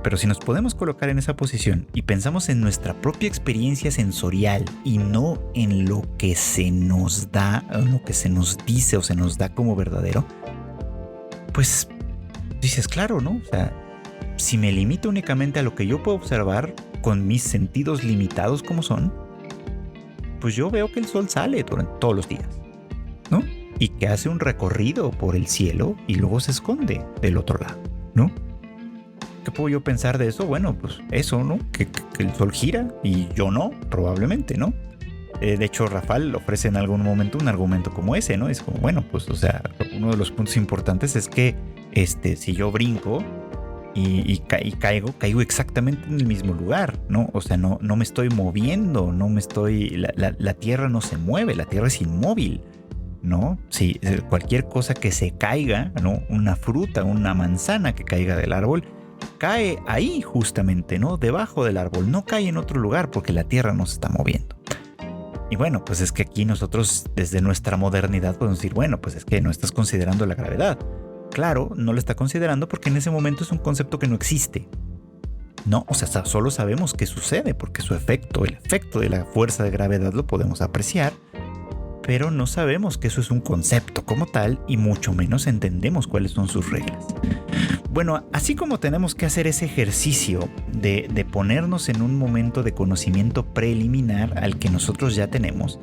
Pero si nos podemos colocar en esa posición y pensamos en nuestra propia experiencia sensorial y no en lo que se nos da, en lo que se nos dice o se nos da como verdadero, pues dices, claro, ¿no? O sea, si me limito únicamente a lo que yo puedo observar con mis sentidos limitados como son, pues yo veo que el sol sale durante todos los días, ¿no? Y que hace un recorrido por el cielo y luego se esconde del otro lado, ¿no? ¿Qué puedo yo pensar de eso? Bueno, pues eso, ¿no? Que el sol gira y yo no, probablemente, ¿no? De hecho, Rafal ofrece en algún momento un argumento como ese, ¿no? Es como, bueno, pues, o sea, uno de los puntos importantes es que si yo brinco y caigo exactamente en el mismo lugar, ¿no? O sea, no me estoy moviendo, la Tierra no se mueve, la Tierra es inmóvil, ¿no? Si cualquier cosa que se caiga, ¿no? Una fruta, una manzana que caiga del árbol, cae ahí justamente, ¿no? Debajo del árbol, no cae en otro lugar porque la tierra no se está moviendo. Y bueno, pues es que aquí nosotros desde nuestra modernidad podemos decir, bueno, pues es que no estás considerando la gravedad. Claro, no lo está considerando porque en ese momento es un concepto que no existe. No, o sea, solo sabemos que sucede porque su efecto, el efecto de la fuerza de gravedad lo podemos apreciar, pero no sabemos que eso es un concepto como tal y mucho menos entendemos cuáles son sus reglas. Bueno, así como tenemos que hacer ese ejercicio de ponernos en un momento de conocimiento preliminar al que nosotros ya tenemos,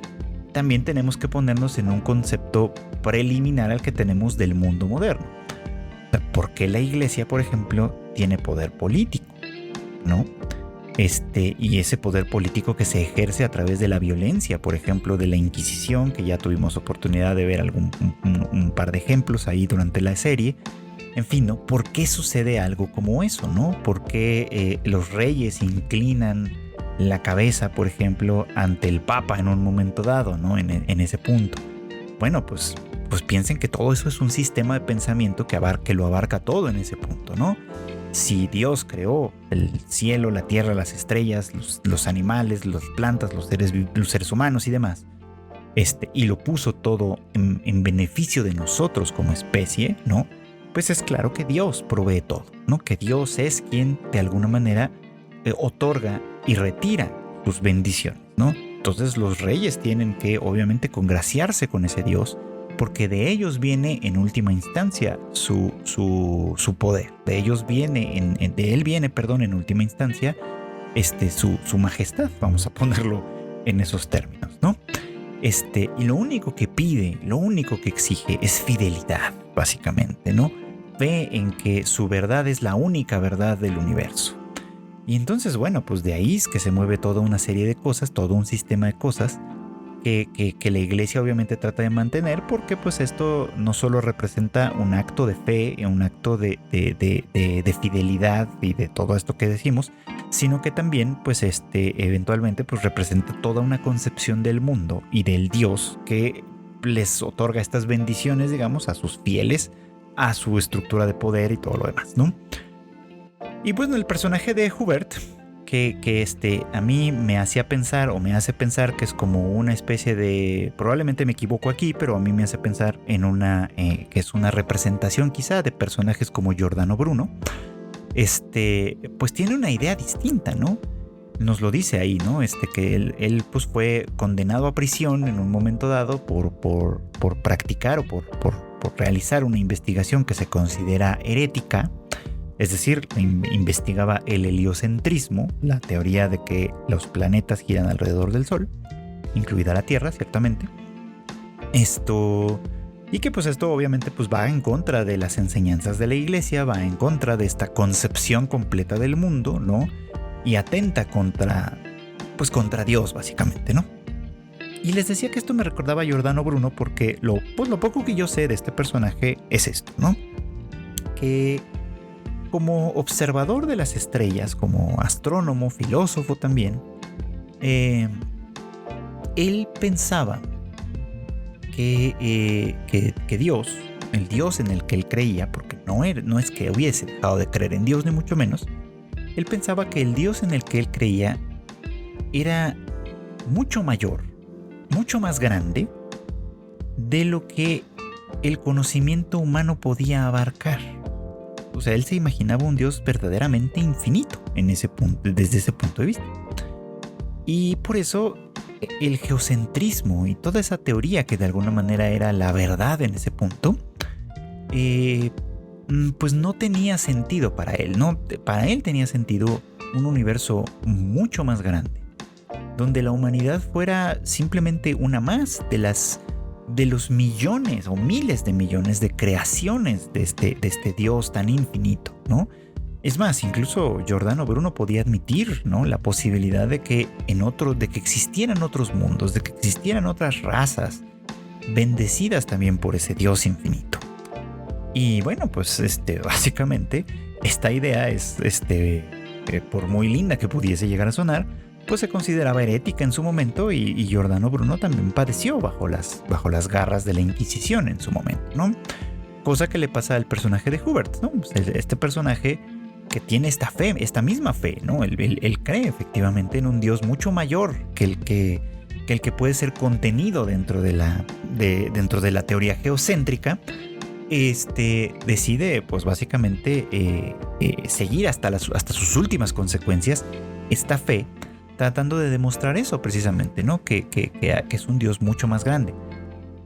también tenemos que ponernos en un concepto preliminar al que tenemos del mundo moderno. ¿Por qué la iglesia, por ejemplo, tiene poder político? ¿No? Y ese poder político que se ejerce a través de la violencia, por ejemplo, de la Inquisición, que ya tuvimos oportunidad de ver un par de ejemplos ahí durante la serie. En fin, ¿no? ¿Por qué sucede algo como eso, no? ¿Por qué los reyes inclinan la cabeza, por ejemplo, ante el Papa en un momento dado, ¿no? En ese punto. Bueno, pues piensen que todo eso es un sistema de pensamiento que lo abarca todo en ese punto, ¿no? Si Dios creó el cielo, la tierra, las estrellas, los animales, las plantas, los seres humanos y demás, y lo puso todo en beneficio de nosotros como especie, ¿no? Pues es claro que Dios provee todo, ¿no? Que Dios es quien de alguna manera otorga y retira sus bendiciones, ¿no? Entonces los reyes tienen que obviamente congraciarse con ese Dios, porque de ellos viene en última instancia su poder, de él viene en última instancia su majestad, vamos a ponerlo en esos términos, ¿no? Y lo único que pide, lo único que exige es fidelidad, básicamente, ¿no? Ve en que su verdad es la única verdad del universo. Y entonces, bueno, pues de ahí es que se mueve toda una serie de cosas, todo un sistema de cosas que la iglesia obviamente trata de mantener, porque pues esto no solo representa un acto de fe, un acto de fidelidad y de todo esto que decimos, sino que también pues eventualmente pues representa toda una concepción del mundo y del Dios que les otorga estas bendiciones, digamos, a sus fieles, a su estructura de poder y todo lo demás, ¿no? Y bueno, el personaje de Hubert, que a mí me hacía pensar o me hace pensar que es como una especie de, probablemente me equivoco aquí, pero a mí me hace pensar en que es una representación quizá de personajes como Giordano Bruno, pues tiene una idea distinta, ¿no? Nos lo dice ahí, ¿no? Que él pues fue condenado a prisión en un momento dado por practicar o por realizar una investigación que se considera herética. Es decir, investigaba el heliocentrismo, la teoría de que los planetas giran alrededor del Sol, incluida la Tierra, ciertamente. Y que pues esto obviamente pues va en contra de las enseñanzas de la iglesia, va en contra de esta concepción completa del mundo, ¿no? Y atenta contra Dios, básicamente, ¿no? Y les decía que esto me recordaba a Giordano Bruno porque lo poco que yo sé de este personaje es esto, ¿no? Que como observador de las estrellas, como astrónomo, filósofo también, él pensaba que Dios, el Dios en el que él creía, porque no es que hubiese dejado de creer en Dios ni mucho menos, él pensaba que el Dios en el que él creía era mucho mayor, mucho más grande de lo que el conocimiento humano podía abarcar. O sea, él se imaginaba un Dios verdaderamente infinito desde ese punto de vista. Y por eso el geocentrismo y toda esa teoría que de alguna manera era la verdad en ese punto, pues no tenía sentido para él, ¿no? Para él tenía sentido un universo mucho más grande, donde la humanidad fuera simplemente una más de los millones o miles de millones de creaciones de este Dios tan infinito, ¿no? Es más, incluso Giordano Bruno podía admitir, ¿no?, la posibilidad de que existieran otros mundos, de que existieran otras razas bendecidas también por ese Dios infinito. Y bueno, pues básicamente esta idea es, por muy linda que pudiese llegar a sonar, pues se consideraba herética en su momento y Giordano Bruno también padeció bajo las garras de la Inquisición en su momento, ¿no? Cosa que le pasa al personaje de Hubert, ¿no? Este personaje que tiene esta fe, esta misma fe, ¿no? Él cree efectivamente en un Dios mucho mayor que el que puede ser contenido dentro de la teoría geocéntrica. Decide pues básicamente seguir hasta sus últimas consecuencias esta fe, tratando de demostrar eso precisamente, ¿no? Que es un Dios mucho más grande.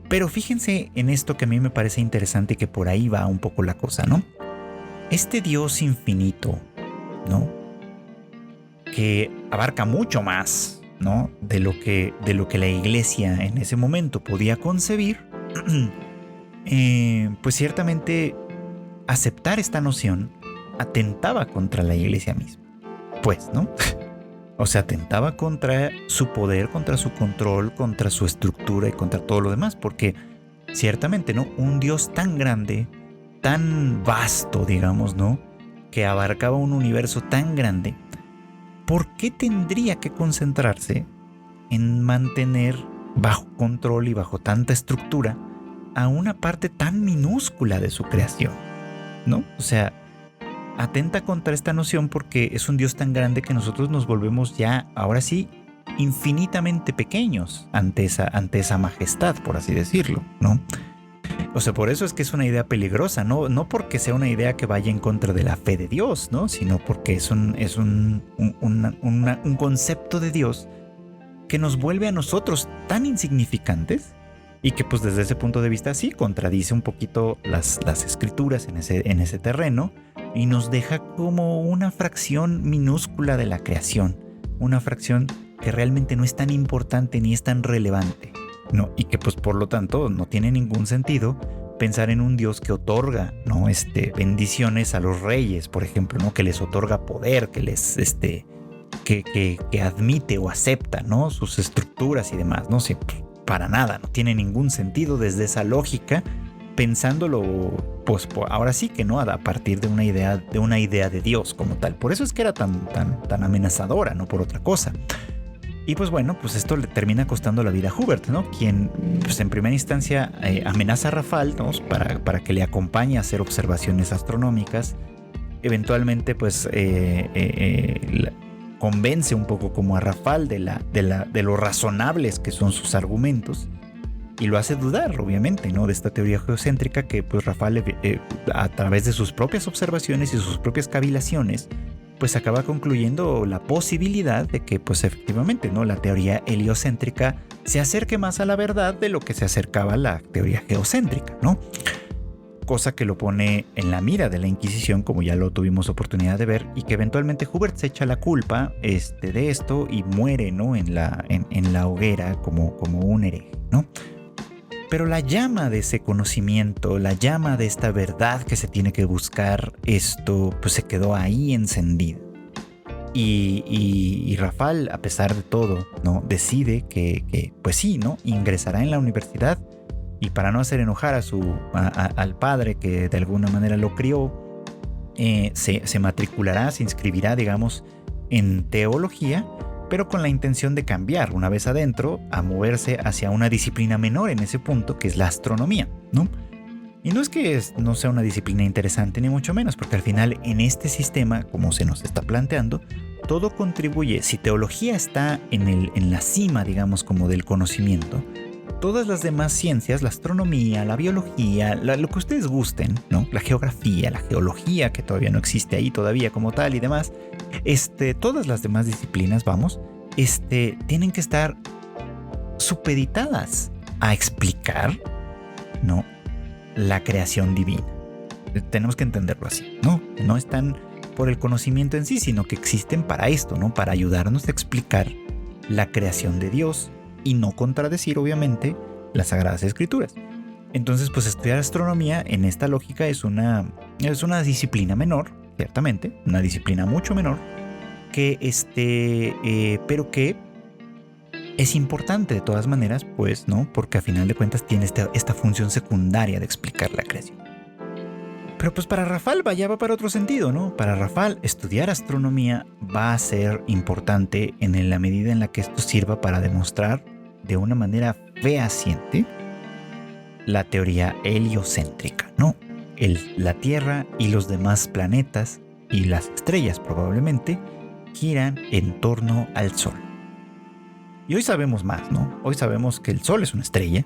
Pero fíjense en esto que a mí me parece interesante y que por ahí va un poco la cosa, ¿no? Este Dios infinito, ¿no? Que abarca mucho más, ¿no? De lo que la iglesia en ese momento podía concebir. Pues ciertamente aceptar esta noción atentaba contra la iglesia misma, pues, ¿no? O sea, atentaba contra su poder, contra su control, contra su estructura y contra todo lo demás, porque ciertamente, ¿no? Un Dios tan grande, tan vasto, digamos, ¿no? Que abarcaba un universo tan grande, ¿por qué tendría que concentrarse en mantener bajo control y bajo tanta estructura a una parte tan minúscula de su creación, ¿no? O sea, atenta contra esta noción porque es un Dios tan grande que nosotros nos volvemos ya, ahora sí, infinitamente pequeños ante esa majestad, por así decirlo, ¿no? O sea, por eso es que es una idea peligrosa, no porque sea una idea que vaya en contra de la fe de Dios, ¿no? Sino porque es un concepto de Dios que nos vuelve a nosotros tan insignificantes y que pues desde ese punto de vista sí contradice un poquito las escrituras en ese terreno y nos deja como una fracción minúscula de la creación, una fracción que realmente no es tan importante ni es tan relevante, ¿no? Y que pues por lo tanto no tiene ningún sentido pensar en un Dios que otorga, ¿no? Bendiciones a los reyes, por ejemplo, ¿no? Que les otorga poder, que les que admite o acepta, ¿no? Sus estructuras y demás, no sé, para nada, no tiene ningún sentido desde esa lógica, pensándolo, pues ahora sí que no, a partir de una idea de Dios como tal. Por eso es que era tan amenazadora, no por otra cosa. Y pues bueno, pues esto le termina costando la vida a Hubbert, ¿no? Quien pues en primera instancia amenaza a Rafal, ¿no? para que le acompañe a hacer observaciones astronómicas. Eventualmente pues convence un poco como a Rafal de lo razonables que son sus argumentos y lo hace dudar, obviamente, ¿no? De esta teoría geocéntrica que pues Rafal a través de sus propias observaciones y sus propias cavilaciones pues acaba concluyendo la posibilidad de que pues efectivamente, ¿no? La teoría heliocéntrica se acerque más a la verdad de lo que se acercaba a la teoría geocéntrica, ¿no? Cosa que lo pone en la mira de la Inquisición, como ya lo tuvimos oportunidad de ver, y que eventualmente Hubbert se echa la culpa de esto y muere, ¿no? en la hoguera como un hereje, ¿no? Pero la llama de ese conocimiento, la llama de esta verdad que se tiene que buscar, pues se quedó ahí encendida. Y Rafal, a pesar de todo, ¿no? Decide que pues sí, ¿no? Ingresará en la universidad. Y para no hacer enojar al padre que de alguna manera lo crió, se matriculará, se inscribirá, digamos, en teología, pero con la intención de cambiar, una vez adentro, a moverse hacia una disciplina menor en ese punto, que es la astronomía, ¿no? Y no es que no sea una disciplina interesante, ni mucho menos, porque al final en este sistema, como se nos está planteando, todo contribuye. Si teología está en la cima, digamos, como del conocimiento, todas las demás ciencias, la astronomía, la biología, lo que ustedes gusten, ¿no? La geografía, la geología, que todavía no existe ahí todavía como tal y demás, todas las demás disciplinas, tienen que estar supeditadas a explicar, ¿no? La creación divina. Tenemos que entenderlo así, ¿no? No están por el conocimiento en sí, sino que existen para esto, ¿no? Para ayudarnos a explicar la creación de Dios y no contradecir, obviamente, las Sagradas Escrituras. Entonces, pues estudiar astronomía en esta lógica es una disciplina menor, ciertamente, una disciplina mucho menor, que pero que es importante de todas maneras, pues, ¿no? Porque a final de cuentas tiene esta función secundaria de explicar la creación. Pero pues para Rafal ya va para otro sentido, ¿no? Para Rafal, estudiar astronomía va a ser importante en la medida en la que esto sirva para demostrar de una manera fehaciente la teoría heliocéntrica, ¿no? La Tierra y los demás planetas y las estrellas probablemente giran en torno al Sol. Y hoy sabemos más, ¿no? Hoy sabemos que el Sol es una estrella,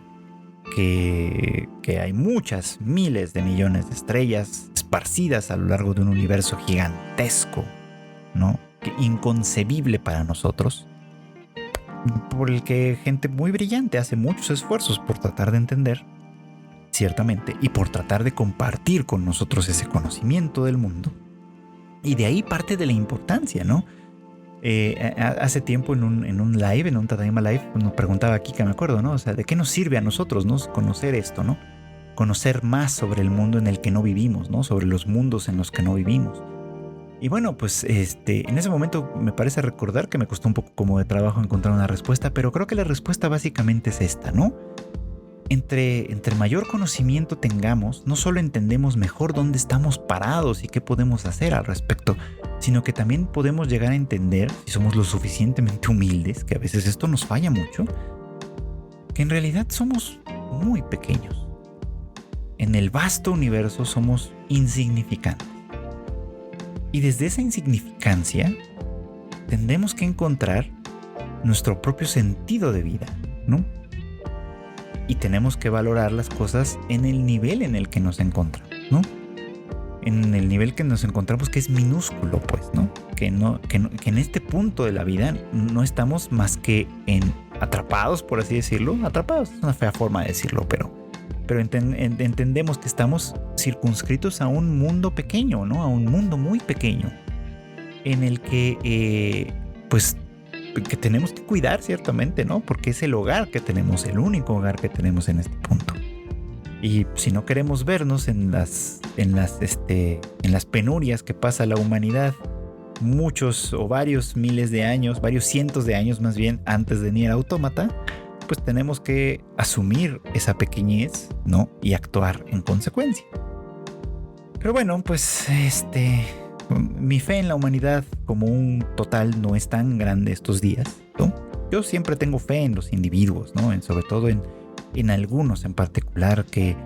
que hay muchas, miles de millones de estrellas esparcidas a lo largo de un universo gigantesco, ¿no? Que inconcebible para nosotros, por el que gente muy brillante hace muchos esfuerzos por tratar de entender, ciertamente, y por tratar de compartir con nosotros ese conocimiento del mundo. Y de ahí parte de la importancia, ¿no? Hace tiempo en un live, en un Tadaima Live, nos preguntaba aquí, que me acuerdo, ¿no? O sea, ¿de qué nos sirve a nosotros, ¿no? Conocer esto, ¿no? Conocer más sobre el mundo en el que no vivimos, ¿no? Sobre los mundos en los que no vivimos. Y bueno, pues en ese momento me parece recordar que me costó un poco como de trabajo encontrar una respuesta, pero creo que la respuesta básicamente es esta, ¿no? Entre mayor conocimiento tengamos, no solo entendemos mejor dónde estamos parados y qué podemos hacer al respecto, sino que también podemos llegar a entender, si somos lo suficientemente humildes, que a veces esto nos falla mucho, que en realidad somos muy pequeños. En el vasto universo somos insignificantes. Y desde esa insignificancia tendremos que encontrar nuestro propio sentido de vida, ¿no? Y tenemos que valorar las cosas en el nivel en el que nos encontramos, ¿no? En el nivel que nos encontramos, que es minúsculo, pues, ¿no? Que en este punto de la vida no estamos más que atrapados, por así decirlo. Atrapados es una fea forma de decirlo, pero entendemos que estamos circunscritos a un mundo pequeño, ¿no? A un mundo muy pequeño, en el que, que tenemos que cuidar, ciertamente, ¿no? Porque es el hogar que tenemos, el único hogar que tenemos en este punto. Y si no queremos vernos en las penurias que pasa la humanidad, muchos o varios miles de años, varios cientos de años más bien, antes de Nier Automata, pues tenemos que asumir esa pequeñez, ¿no? Y actuar en consecuencia. Pero bueno, pues mi fe en la humanidad como un total no es tan grande estos días, ¿no? Yo siempre tengo fe en los individuos, ¿no? Sobre todo en algunos en particular que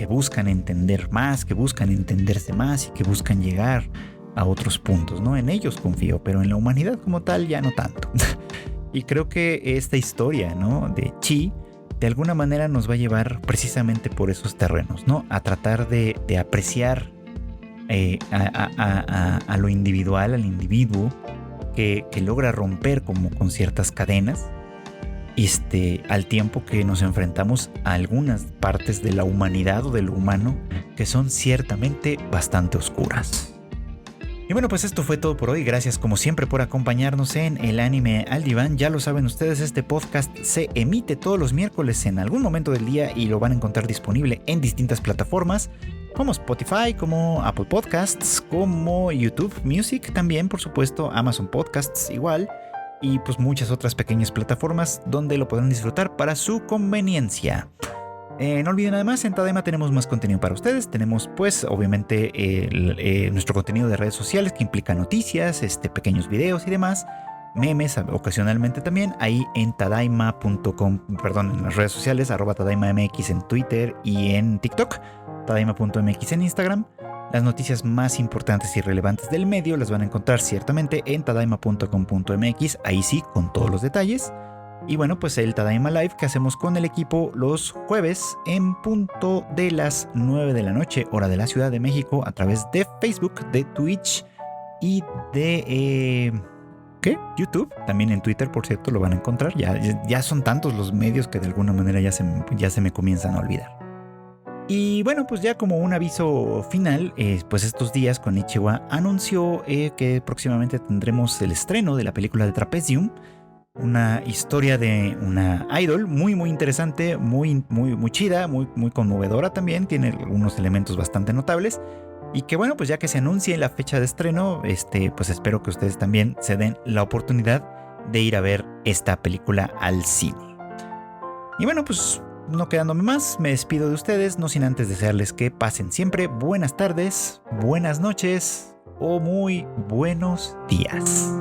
buscan entender más, que buscan entenderse más y que buscan llegar a otros puntos, ¿no? En ellos confío, pero en la humanidad como tal ya no tanto. Y creo que esta historia, ¿no? De Chi, de alguna manera nos va a llevar precisamente por esos terrenos, ¿no? A tratar de apreciar a lo individual, al individuo que logra romper como con ciertas cadenas, al tiempo que nos enfrentamos a algunas partes de la humanidad o de lo humano que son ciertamente bastante oscuras. Y bueno, pues esto fue todo por hoy. Gracias como siempre por acompañarnos en El Anime al Diván. Ya lo saben ustedes, este podcast se emite todos los miércoles en algún momento del día y lo van a encontrar disponible en distintas plataformas como Spotify, como Apple Podcasts, como YouTube Music también, por supuesto, Amazon Podcasts igual, y pues muchas otras pequeñas plataformas donde lo podrán disfrutar para su conveniencia. No olviden además, en Tadaima tenemos más contenido para ustedes. Tenemos pues obviamente nuestro contenido de redes sociales que implica noticias, pequeños videos y demás, memes ocasionalmente también, ahí en tadaima.com, en las redes sociales, @tadaimamx en Twitter y en TikTok, tadaima.mx en Instagram. Las noticias más importantes y relevantes del medio las van a encontrar ciertamente en tadaima.com.mx, ahí sí, con todos los detalles. Y bueno, pues el Tadaima Live que hacemos con el equipo los jueves en punto de las 9 de la noche, hora de la Ciudad de México, a través de Facebook, de Twitch y de YouTube. También en Twitter, por cierto, lo van a encontrar. Ya son tantos los medios que de alguna manera ya se me comienzan a olvidar. Y bueno, pues ya como un aviso final, pues estos días Konichiwa anunció que próximamente tendremos el estreno de la película de Trapezium, una historia de una idol muy muy interesante, muy chida, muy conmovedora también, tiene algunos elementos bastante notables. Y que bueno, pues ya que se anuncie la fecha de estreno, pues espero que ustedes también se den la oportunidad de ir a ver esta película al cine. Y bueno, pues no quedándome más, me despido de ustedes, no sin antes desearles que pasen siempre buenas tardes, buenas noches o muy buenos días.